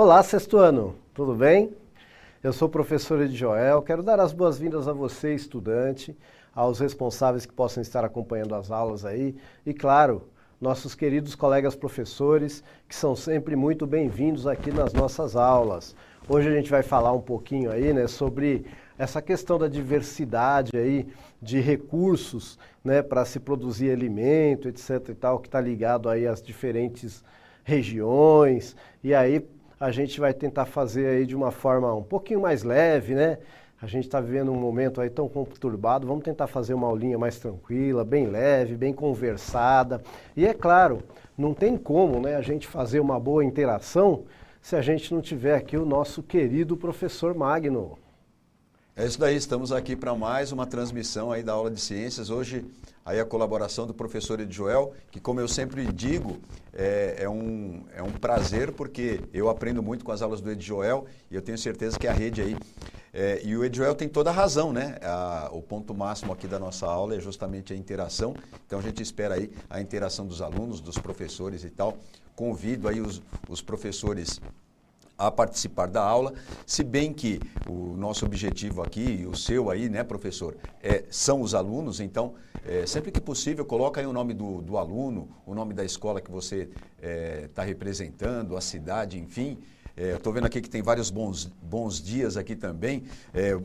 Olá, sexto ano, tudo bem? Eu sou o professor Edjoel, quero dar as boas-vindas a você, estudante, aos responsáveis que possam estar acompanhando as aulas aí e, claro, nossos queridos colegas professores, que são sempre muito bem-vindos aqui nas nossas aulas. Hoje a gente vai falar um pouquinho aí, né, sobre essa questão da diversidade aí de recursos, né, para se produzir alimento, etc e tal, que está ligado aí às diferentes regiões, e aí a gente vai tentar fazer aí de uma forma um pouquinho mais leve, né? A gente está vivendo um momento aí tão conturbado, vamos tentar fazer uma aulinha mais tranquila, bem leve, bem conversada. E é claro, não tem como, né, a gente fazer uma boa interação se a gente não tiver aqui o nosso querido professor Magno. É isso daí, estamos aqui para mais uma transmissão aí da aula de ciências. Hoje, aí a colaboração do professor Edjoel, que como eu sempre digo, é um prazer, porque eu aprendo muito com as aulas do Edjoel e eu tenho certeza que a rede aí... e o Edjoel tem toda a razão, né? O ponto máximo aqui da nossa aula é justamente a interação. Então a gente espera aí a interação dos alunos, dos professores e tal. Convido aí os professores a participar da aula, se bem que o nosso objetivo aqui, e o seu aí, né, professor, são os alunos, então, sempre que possível, coloca aí o nome do aluno, o nome da escola que você está representando, a cidade, enfim. Estou vendo aqui que tem vários bons dias aqui também.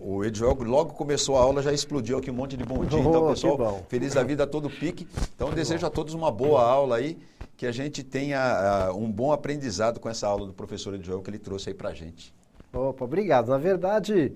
O Edjoel logo começou a aula, já explodiu aqui um monte de bom dia. Então, pessoal, feliz da vida a todo pique. Então, desejo a todos uma boa aula aí, que a gente tenha um bom aprendizado com essa aula do professor Edjoel que ele trouxe aí pra gente. Opa, obrigado. Na verdade,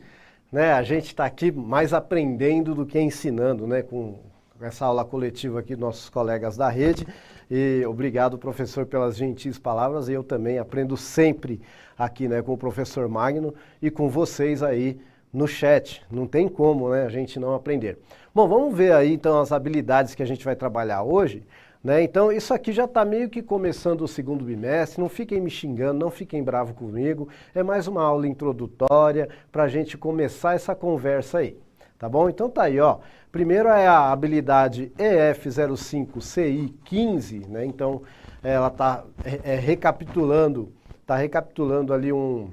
né, a gente está aqui mais aprendendo do que ensinando, né, com essa aula coletiva aqui dos nossos colegas da rede. E obrigado, professor, pelas gentis palavras. E eu também aprendo sempre aqui, né, com o professor Magno e com vocês aí no chat. Não tem como, né, a gente não aprender. Bom, vamos ver aí então as habilidades que a gente vai trabalhar hoje. Né? Então, isso aqui já está meio que começando o segundo bimestre, não fiquem me xingando, não fiquem bravos comigo, é mais uma aula introdutória para a gente começar essa conversa aí, tá bom? Então tá aí, ó, primeiro é a habilidade EF05CI15, né? Então, ela está recapitulando ali o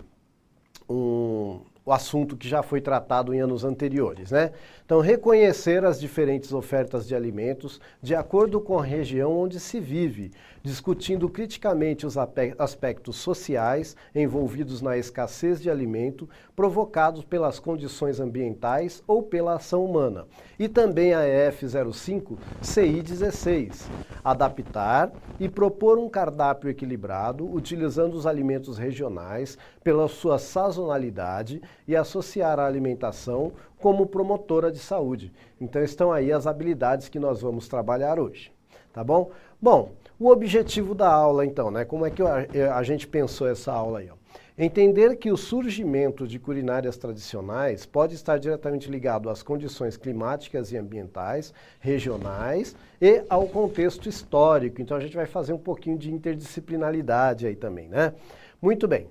assunto que já foi tratado em anos anteriores, né? Então, reconhecer as diferentes ofertas de alimentos de acordo com a região onde se vive, discutindo criticamente os aspectos sociais envolvidos na escassez de alimento provocados pelas condições ambientais ou pela ação humana. E também a EF05CI16, adaptar e propor um cardápio equilibrado utilizando os alimentos regionais pela sua sazonalidade e associar a alimentação como promotora de saúde. Então estão aí as habilidades que nós vamos trabalhar hoje, tá bom? Bom, o objetivo da aula então, né? Como é que a gente pensou essa aula aí, ó? Entender que o surgimento de culinárias tradicionais pode estar diretamente ligado às condições climáticas e ambientais, regionais e ao contexto histórico. Então a gente vai fazer um pouquinho de interdisciplinaridade aí também, né? Muito bem.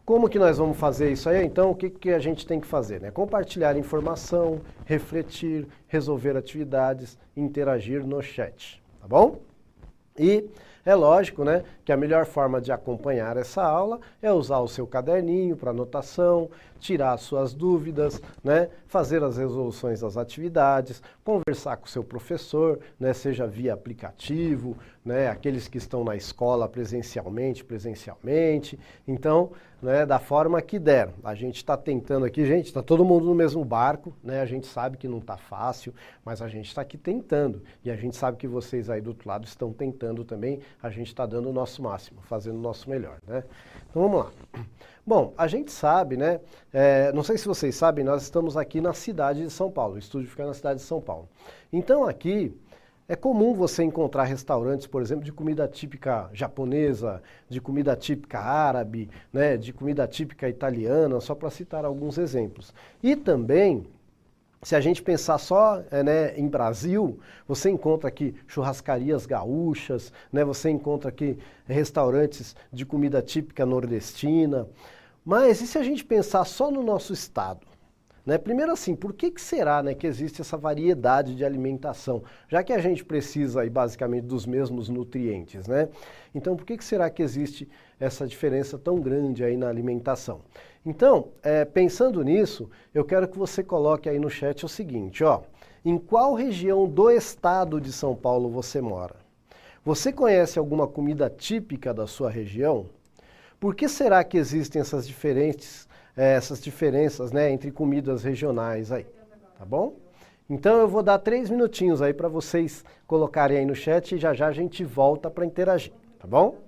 Como que nós vamos fazer isso aí? Então, o que a gente tem que fazer? Né? Compartilhar informação, refletir, resolver atividades, interagir no chat, tá bom? E é lógico, né, que a melhor forma de acompanhar essa aula é usar o seu caderninho para anotação, tirar suas dúvidas, né, fazer as resoluções das atividades, conversar com o seu professor, né, seja via aplicativo, né, aqueles que estão na escola presencialmente. Então, né, da forma que der. A gente está tentando aqui, gente, está todo mundo no mesmo barco, né, a gente sabe que não está fácil, mas a gente está aqui tentando. E a gente sabe que vocês aí do outro lado estão tentando também, a gente está dando o nosso máximo, fazendo o nosso melhor, né? Então vamos lá. Bom, a gente sabe, né, não sei se vocês sabem, nós estamos aqui na cidade de São Paulo, o estúdio fica na cidade de São Paulo. Então aqui é comum você encontrar restaurantes, por exemplo, de comida típica japonesa, de comida típica árabe, né, de comida típica italiana, só para citar alguns exemplos. E também, se a gente pensar só né, em Brasil, você encontra aqui churrascarias gaúchas, né, você encontra aqui restaurantes de comida típica nordestina. Mas e se a gente pensar só no nosso estado? né? Primeiro assim, por que será, né, que existe essa variedade de alimentação? Já que a gente precisa aí, basicamente dos mesmos nutrientes, né? Então por que será que existe essa diferença tão grande aí na alimentação? Então, pensando nisso, eu quero que você coloque aí no chat o seguinte, ó. Em qual região do estado de São Paulo você mora? Você conhece alguma comida típica da sua região? Por que será que existem essas diferenças, né, entre comidas regionais aí? Tá bom? Então eu vou dar 3 minutinhos aí para vocês colocarem aí no chat e já já a gente volta para interagir, tá bom?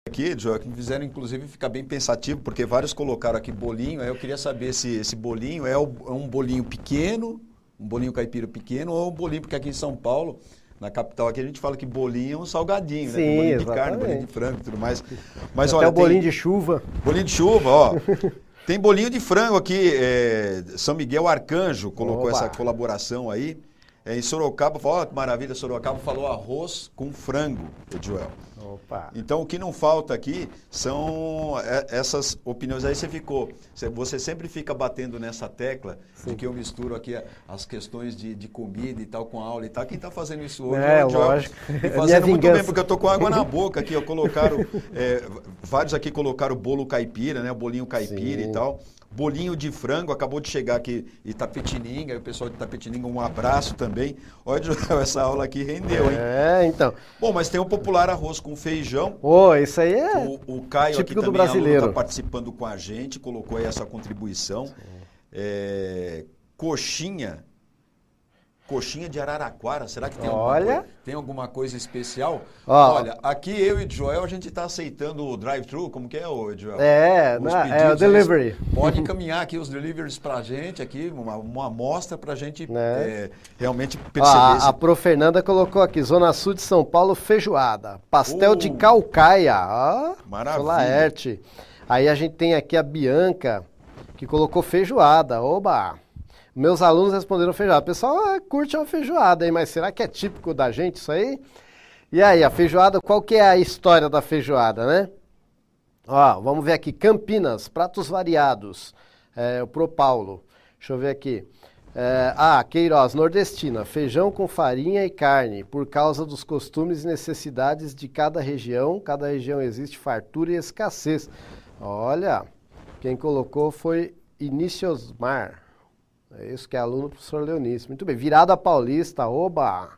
Aqui, Joaquim, fizeram inclusive ficar bem pensativo, porque vários colocaram aqui bolinho, aí eu queria saber se esse bolinho é um bolinho pequeno, um bolinho caipira pequeno, ou um bolinho, porque aqui em São Paulo, na capital aqui, a gente fala que bolinho é um salgadinho, né? Sim, Tem bolinho exatamente. de carne, bolinho de frango e tudo mais. Mas Até olha, o bolinho de chuva. bolinho de chuva, ó. Tem bolinho de frango aqui, São Miguel Arcanjo colocou essa colaboração aí. Em Sorocaba, ó, que maravilha, Sorocaba falou arroz com frango, Edjoel. Opa. Então, o que não falta aqui são essas opiniões. Aí você sempre fica batendo nessa tecla de que eu misturo aqui as questões de comida e tal com aula e tal. Quem está fazendo isso hoje é o Joel. lógico. E fazendo muito bem, porque eu tô com água na boca aqui. Vários aqui colocaram bolo caipira, né? O bolinho caipira e tal. Bolinho de frango, acabou de chegar aqui Itapetininga, e o pessoal de Itapetininga, um abraço também. Olha, essa aula aqui rendeu, hein? Então. Bom, mas tem o popular arroz com feijão. Isso aí é o Caio típico aqui do também, brasileiro. está participando com a gente, colocou aí essa contribuição. Coxinha. coxinha de araraquara. Será que tem alguma coisa especial? Olha, aqui eu e o Joel, a gente está aceitando o drive-thru. Como que é, Joel? É o delivery. Pode encaminhar aqui os deliveries para a gente, aqui, uma amostra para a gente realmente perceber. A Pro Fernanda colocou aqui, Zona Sul de São Paulo, feijoada. Pastel de calcaia. Maravilha. Laerte. Aí a gente tem aqui a Bianca, que colocou feijoada. Oba! Meus alunos responderam feijoada. O pessoal curte uma feijoada, hein? Mas será que é típico da gente isso aí? E aí, a feijoada, qual que é a história da feijoada, né? Vamos ver aqui. Campinas, pratos variados. O Pro Paulo. Deixa eu ver aqui. Queiroz, nordestina. Feijão com farinha e carne, por causa dos costumes e necessidades de cada região. Cada região existe fartura e escassez. Olha, quem colocou foi Iniciosmar. É isso que é aluno do professor Leonice. Muito bem, virada paulista, oba!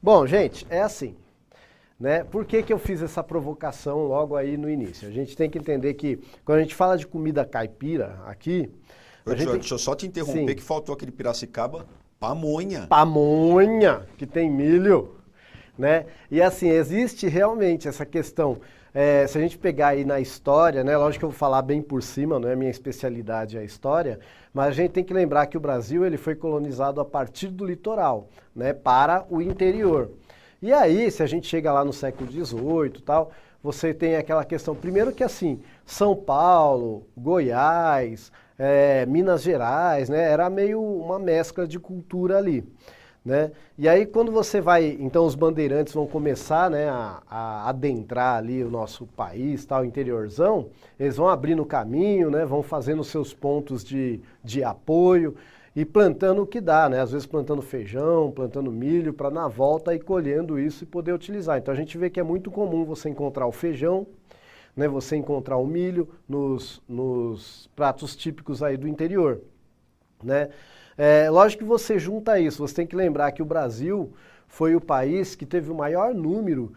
Bom, gente, é assim, né? Por que eu fiz essa provocação logo aí no início? A gente tem que entender que, quando a gente fala de comida caipira aqui... Deixa eu só te interromper, que faltou aquele Piracicaba, pamonha. Pamonha, que tem milho, né? E assim, existe realmente essa questão... se a gente pegar aí na história, né, lógico que eu vou falar bem por cima, não é minha especialidade a história, mas a gente tem que lembrar que o Brasil ele foi colonizado a partir do litoral, né, para o interior. E aí, se a gente chega lá no século XVIII e tal, você tem aquela questão, primeiro que assim, São Paulo, Goiás, Minas Gerais, né, era meio uma mescla de cultura ali. Né? E aí quando você vai, então os bandeirantes vão começar, né, a adentrar ali o nosso país, tal, interiorzão, eles vão abrindo o caminho, né, vão fazendo seus pontos de apoio e plantando o que dá, né, às vezes plantando feijão, plantando milho, para na volta ir colhendo isso e poder utilizar. Então a gente vê que é muito comum você encontrar o feijão, né, você encontrar o milho nos pratos típicos aí do interior, né? Lógico que você junta isso, você tem que lembrar que o Brasil foi o país que teve o maior número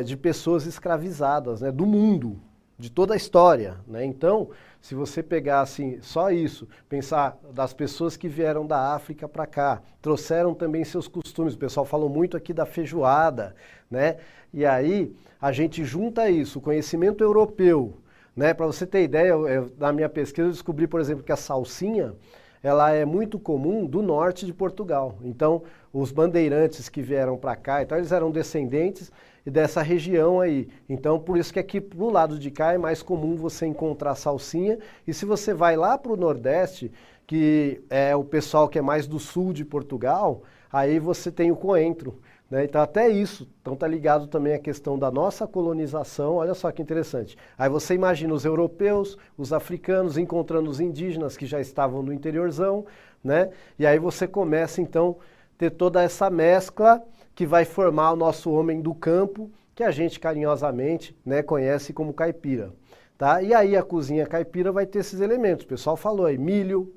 de pessoas escravizadas, né, do mundo, de toda a história, né? Então, se você pegar assim, só isso, pensar das pessoas que vieram da África para cá, trouxeram também seus costumes, o pessoal falou muito aqui da feijoada, né? E aí a gente junta isso, o conhecimento europeu, né? Para você ter ideia, na minha pesquisa eu descobri, por exemplo, que a salsinha, ela é muito comum do norte de Portugal. Então, os bandeirantes que vieram para cá, então eles eram descendentes dessa região aí. Então, por isso que aqui pro lado de cá é mais comum você encontrar salsinha. E se você vai lá para o Nordeste, que é o pessoal que é mais do sul de Portugal, aí você tem o coentro. Né? Então até isso, então tá ligado também à questão da nossa colonização, olha só que interessante. Aí você imagina os europeus, os africanos encontrando os indígenas que já estavam no interiorzão, né? E aí você começa então a ter toda essa mescla que vai formar o nosso homem do campo, que a gente carinhosamente, né, conhece como caipira. Tá? E aí a cozinha caipira vai ter esses elementos, o pessoal falou aí, milho,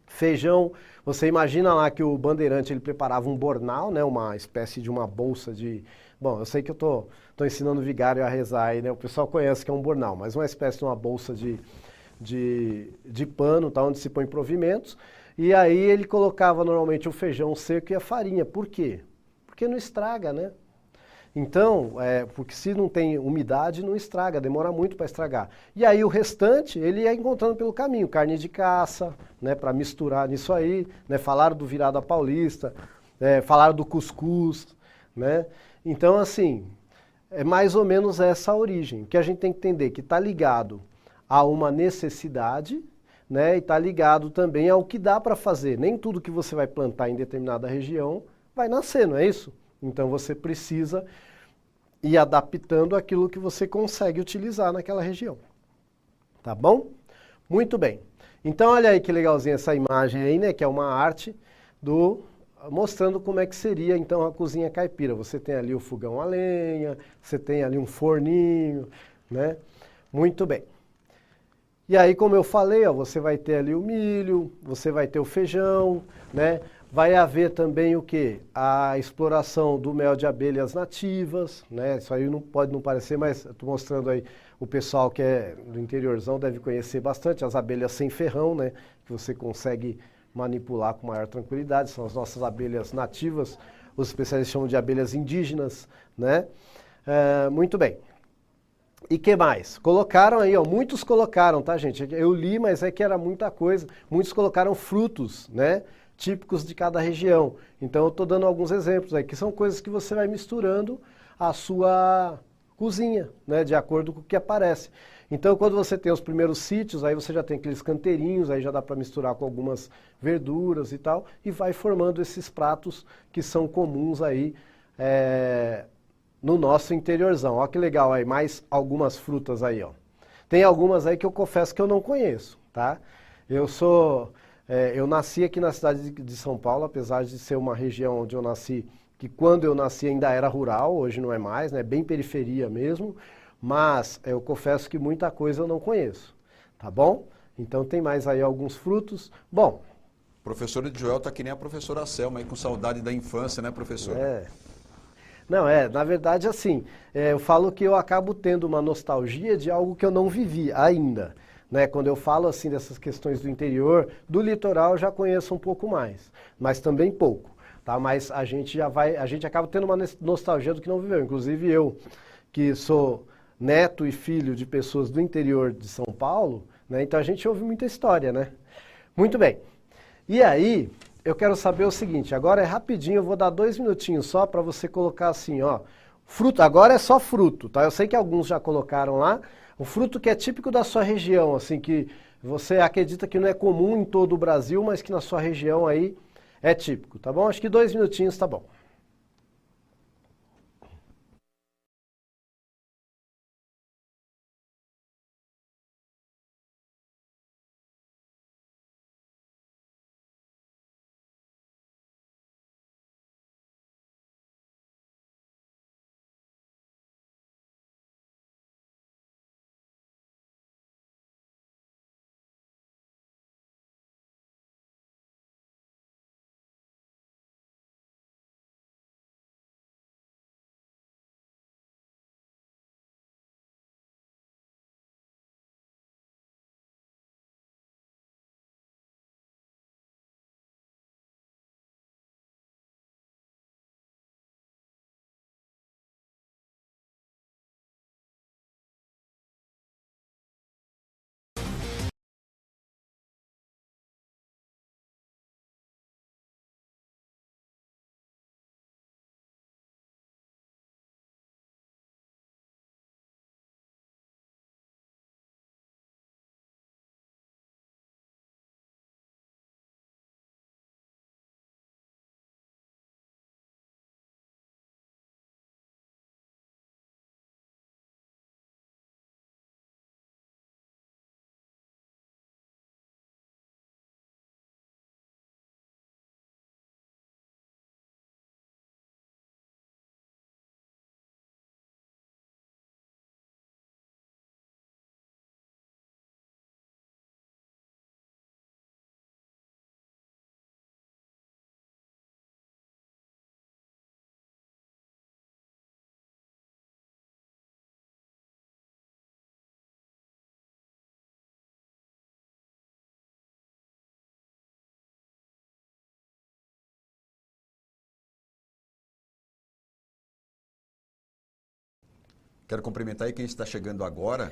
feijão. Você imagina lá que o bandeirante ele preparava um bornal, né, uma espécie de uma bolsa de... Bom, eu sei que eu tô ensinando o vigário a rezar aí, né, o pessoal conhece que é um bornal, mas uma espécie de uma bolsa de pano, tá, onde se põe provimentos, e aí ele colocava normalmente o feijão seco e a farinha. Por quê? Porque não estraga, né? Então, porque se não tem umidade, não estraga, demora muito para estragar. E aí o restante, ele ia encontrando pelo caminho, carne de caça, né, para misturar nisso aí, né, falaram do virada paulista, falaram do cuscuz, né? Então, assim, é mais ou menos essa a origem, que a gente tem que entender que está ligado a uma necessidade, né, e está ligado também ao que dá para fazer. Nem tudo que você vai plantar em determinada região vai nascer, não é isso? Então você precisa ir adaptando aquilo que você consegue utilizar naquela região. Tá bom? Muito bem. Então olha aí que legalzinha essa imagem aí, né? Que é uma arte mostrando como é que seria então a cozinha caipira. Você tem ali o fogão a lenha, você tem ali um forninho, né? Muito bem. E aí, como eu falei, ó, você vai ter ali o milho, você vai ter o feijão, né? Vai haver também o quê? A exploração do mel de abelhas nativas, né? Isso aí pode não parecer, mas estou mostrando aí, o pessoal que é do interiorzão deve conhecer bastante, as abelhas sem ferrão, né? Que você consegue manipular com maior tranquilidade. São as nossas abelhas nativas, os especialistas chamam de abelhas indígenas, né? Muito bem. E que mais? Colocaram aí, ó, muitos colocaram, tá, gente? Eu li, mas é que era muita coisa. Muitos colocaram frutos, né? Típicos de cada região. Então eu estou dando alguns exemplos aí, que são coisas que você vai misturando a sua cozinha, né? De acordo com o que aparece. Então quando você tem os primeiros sítios, aí você já tem aqueles canteirinhos, aí já dá para misturar com algumas verduras e tal, e vai formando esses pratos que são comuns aí, no nosso interiorzão. Olha que legal aí, mais algumas frutas aí, ó. Tem algumas aí que eu confesso que eu não conheço, tá? Eu nasci aqui na cidade de São Paulo, apesar de ser uma região onde eu nasci, que quando eu nasci ainda era rural, hoje não é mais, né? Bem periferia mesmo, mas eu confesso que muita coisa eu não conheço, tá bom? Então tem mais aí alguns frutos. Bom... O professor Joel tá que nem a professora Selma aí, com saudade da infância, né, professor? Não, na verdade, assim, eu falo que eu acabo tendo uma nostalgia de algo que eu não vivi ainda, né? Quando eu falo, assim, dessas questões do interior, do litoral eu já conheço um pouco mais, mas também pouco, tá? Mas a gente acaba tendo uma nostalgia do que não viveu, inclusive eu, que sou neto e filho de pessoas do interior de São Paulo, né? Então a gente ouve muita história, né? Muito bem. E aí... eu quero saber o seguinte, agora é rapidinho, eu vou dar 2 minutinhos só para você colocar assim, ó, fruto, agora é só fruto, tá? Eu sei que alguns já colocaram lá, o fruto que é típico da sua região, assim, que você acredita que não é comum em todo o Brasil, mas que na sua região aí é típico, tá bom? Acho que 2 minutinhos tá bom. Quero cumprimentar aí quem está chegando agora,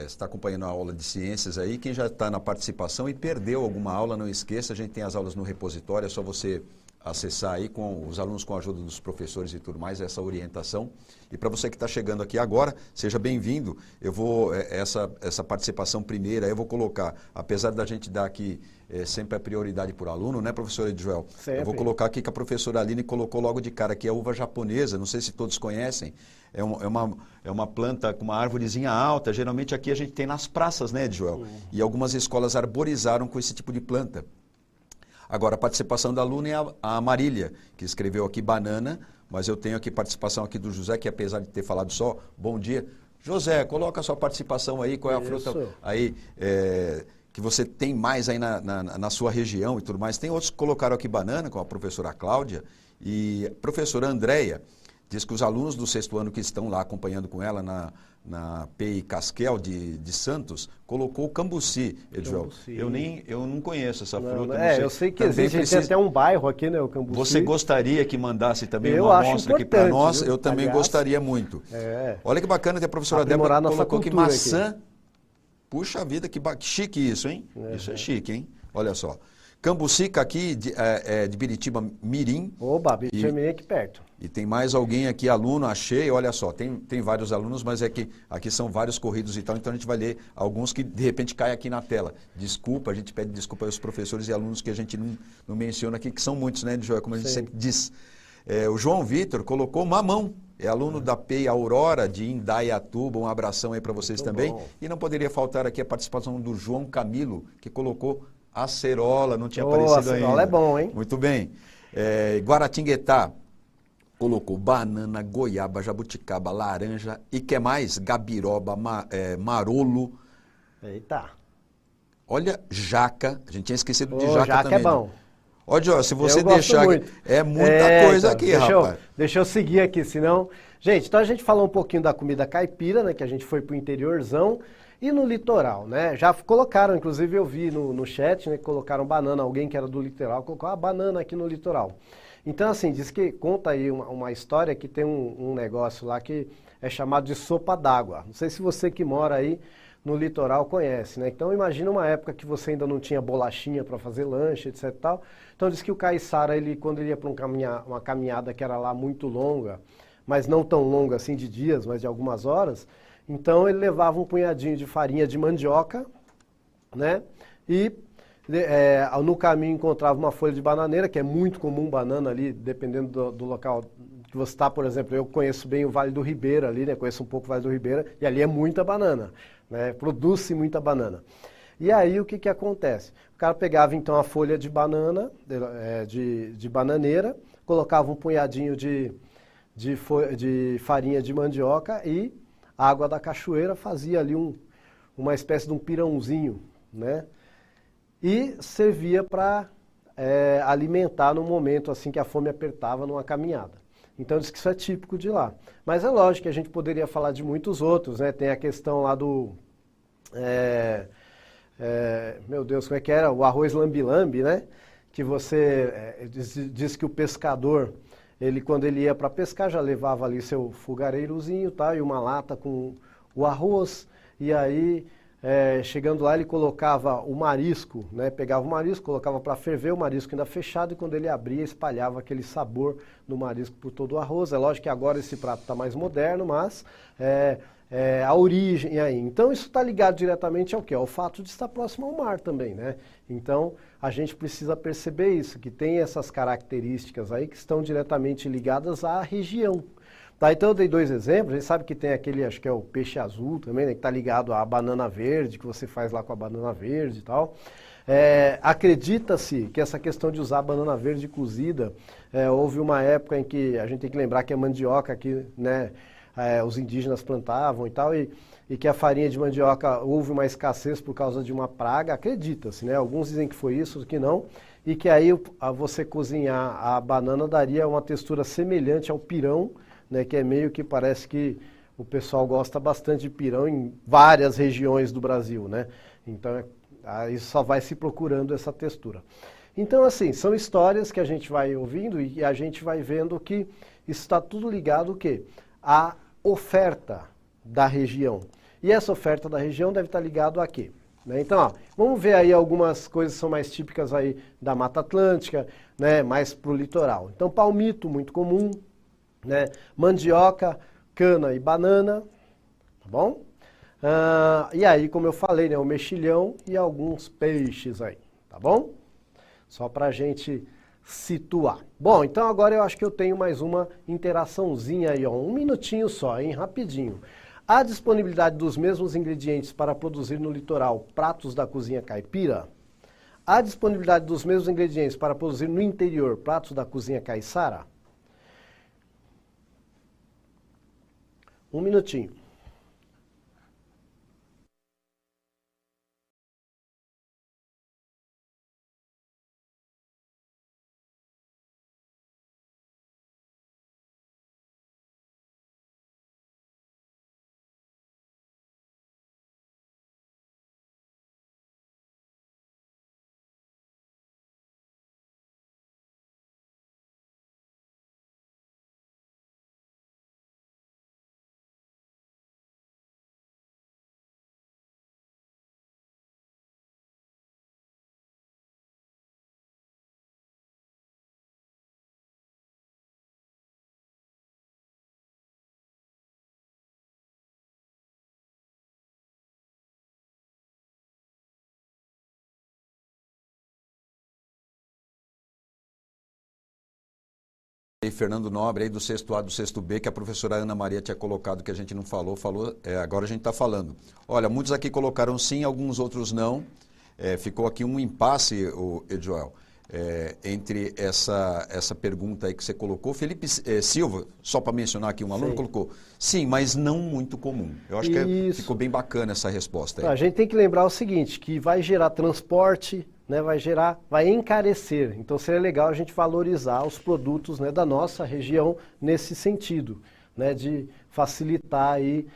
está acompanhando a aula de ciências aí, quem já está na participação e perdeu alguma aula, não esqueça, a gente tem as aulas no repositório, é só você acessar aí com os alunos, com a ajuda dos professores e tudo mais, essa orientação. E para você que está chegando aqui agora, seja bem-vindo. Eu vou, essa participação primeira, eu vou colocar, apesar da gente dar aqui sempre a prioridade por aluno, né, professor Edjoel? Sempre. Eu vou colocar aqui que a professora Aline colocou logo de cara, que é a uva japonesa, não sei se todos conhecem, é uma planta com uma árvorezinha alta, geralmente aqui a gente tem nas praças, né, Edjoel? E algumas escolas arborizaram com esse tipo de planta. Agora, a participação da aluna é a Marília, que escreveu aqui banana, mas eu tenho aqui participação aqui do José, que apesar de ter falado só, bom dia. José, coloca a sua participação aí, qual é a fruta aí que você tem mais aí na sua região e tudo mais. Tem outros que colocaram aqui banana, como a professora Cláudia e a professora Andréia. Diz que os alunos do sexto ano que estão lá acompanhando com ela na PEI Casquel de Santos, colocou o cambuci, Edjoel. Eu não conheço essa fruta. Não sei. Eu sei que também existe, tem até um bairro aqui, né, o cambuci. Você gostaria que mandasse também eu uma amostra aqui para nós? Viu? Eu também gostaria muito. Olha que bacana que a professora Débora colocou aqui maçã. Aqui. Puxa vida, que chique isso, hein? Isso é chique, hein? Olha só. Cambuci, Caqui, de Biritiba Mirim. Oba, Biritiba Mirim aqui perto. E tem mais alguém aqui, aluno, achei, olha só, tem vários alunos, mas é que aqui são vários corridos e tal, então a gente vai ler alguns que de repente caem aqui na tela. Desculpa, a gente pede desculpa aos professores e alunos que a gente não menciona aqui, que são muitos, né, Joel, como a gente sempre diz. O João Vitor colocou mamão, é aluno da PEI Aurora de Indaiatuba, um abração aí para vocês também. Bom. E não poderia faltar aqui a participação do João Camilo, que colocou acerola, não tinha aparecido ainda. Acerola é bom, hein? Muito bem. Guaratinguetá colocou banana, goiaba, jabuticaba, laranja e que mais? Gabiroba, marolo. Eita. Olha, jaca. A gente tinha esquecido de jaca também. Jaca é bom. Ó, Joel, se você deixar... É muita coisa aqui, rapaz. Deixa eu seguir aqui, senão... Gente, então a gente falou um pouquinho da comida caipira, né? Que a gente foi pro interiorzão. E no litoral, né? Já colocaram, inclusive eu vi no chat, né? Que colocaram banana, alguém que era do litoral, colocou a banana aqui no litoral. Então, assim, diz que conta aí uma história que tem um negócio lá que é chamado de sopa d'água. Não sei se você que mora aí no litoral conhece, né? Então, imagina uma época que você ainda não tinha bolachinha para fazer lanche, etc e tal. Então, diz que o caiçara, quando ele ia para uma caminhada que era lá muito longa, mas não tão longa assim de dias, mas de algumas horas... Então ele levava um punhadinho de farinha de mandioca, né? E no caminho encontrava uma folha de bananeira, que é muito comum banana ali, dependendo do local que você está. Por exemplo, eu conheço bem o Vale do Ribeira ali, né? Conheço um pouco o Vale do Ribeira, e ali é muita banana, né? Produz-se muita banana. E aí o que acontece? O cara pegava então a folha de banana, de bananeira, colocava um punhadinho de farinha de mandioca e a água da cachoeira, fazia ali uma espécie de um pirãozinho, né? E servia para alimentar no momento assim que a fome apertava numa caminhada. Então diz que isso é típico de lá. Mas é lógico que a gente poderia falar de muitos outros, né? Tem a questão lá do... meu Deus, como é que era? O arroz lambi-lambi, né? Que você... diz que o pescador... quando ele ia para pescar, já levava ali seu fogareirozinho, tá? E uma lata com o arroz. E aí, chegando lá, ele colocava o marisco, né? Pegava o marisco, colocava para ferver, o marisco ainda fechado. E quando ele abria, espalhava aquele sabor do marisco por todo o arroz. É lógico que agora esse prato está mais moderno, mas a origem aí. Então, isso está ligado diretamente ao quê? Ao fato de estar próximo ao mar também, né? Então, a gente precisa perceber isso, que tem essas características aí que estão diretamente ligadas à região. Tá, então eu dei dois exemplos, a gente sabe que tem aquele, acho que é o peixe azul também, né, que está ligado à banana verde, que você faz lá com a banana verde e tal. Acredita-se que essa questão de usar a banana verde cozida, houve uma época em que a gente tem que lembrar que a mandioca que, né, os indígenas plantavam e tal, e que a farinha de mandioca houve uma escassez por causa de uma praga, acredita-se, né? Alguns dizem que foi isso, que não, e que aí você cozinhar a banana daria uma textura semelhante ao pirão, né? Que é meio que parece que o pessoal gosta bastante de pirão em várias regiões do Brasil, né? Então aí só vai se procurando essa textura. Então assim, são histórias que a gente vai ouvindo e a gente vai vendo que isso está tudo ligado o quê? A oferta da região. E essa oferta da região deve estar ligado a quê? Né? Então, ó, vamos ver aí algumas coisas que são mais típicas aí da Mata Atlântica, né? Mais para o litoral. Então, palmito, muito comum, né? Mandioca, cana e banana, tá bom? E aí, como eu falei, né? O mexilhão e alguns peixes aí, tá bom? Só para a gente situar. Bom, então agora eu acho que eu tenho mais uma interaçãozinha aí, ó, um minutinho só, hein, rapidinho. A disponibilidade dos mesmos ingredientes para produzir no litoral pratos da cozinha caipira? A disponibilidade dos mesmos ingredientes para produzir no interior pratos da cozinha caiçara? Um minutinho. Fernando Nobre, aí do sexto A, do sexto B, que a professora Ana Maria tinha colocado, que a gente não falou, agora a gente está falando. Olha, muitos aqui colocaram sim, alguns outros não. Ficou aqui um impasse, Edjoel, entre essa pergunta aí que você colocou. Felipe Silva, só para mencionar aqui, um aluno colocou, sim, mas não muito comum. Eu acho que ficou bem bacana essa resposta aí. A gente tem que lembrar o seguinte, que vai gerar transporte, né, vai encarecer. Então seria legal a gente valorizar os produtos, né, da nossa região nesse sentido, né, de facilitar aí,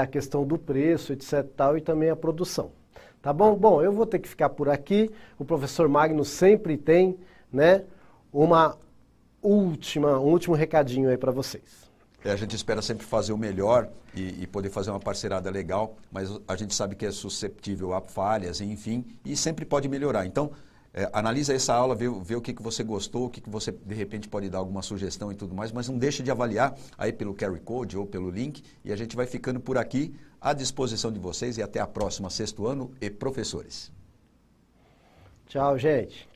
a questão do preço, etc. tal, e também a produção. Tá bom? Bom, eu vou ter que ficar por aqui. O professor Magno sempre tem, né, um último recadinho aí para vocês. A gente espera sempre fazer o melhor e poder fazer uma parcerada legal, mas a gente sabe que é susceptível a falhas, enfim, e sempre pode melhorar. Então, analisa essa aula, vê o que você gostou, o que você, de repente, pode dar alguma sugestão e tudo mais, mas não deixe de avaliar aí pelo QR Code ou pelo link, e a gente vai ficando por aqui à disposição de vocês, e até a próxima, sexto ano e professores. Tchau, gente.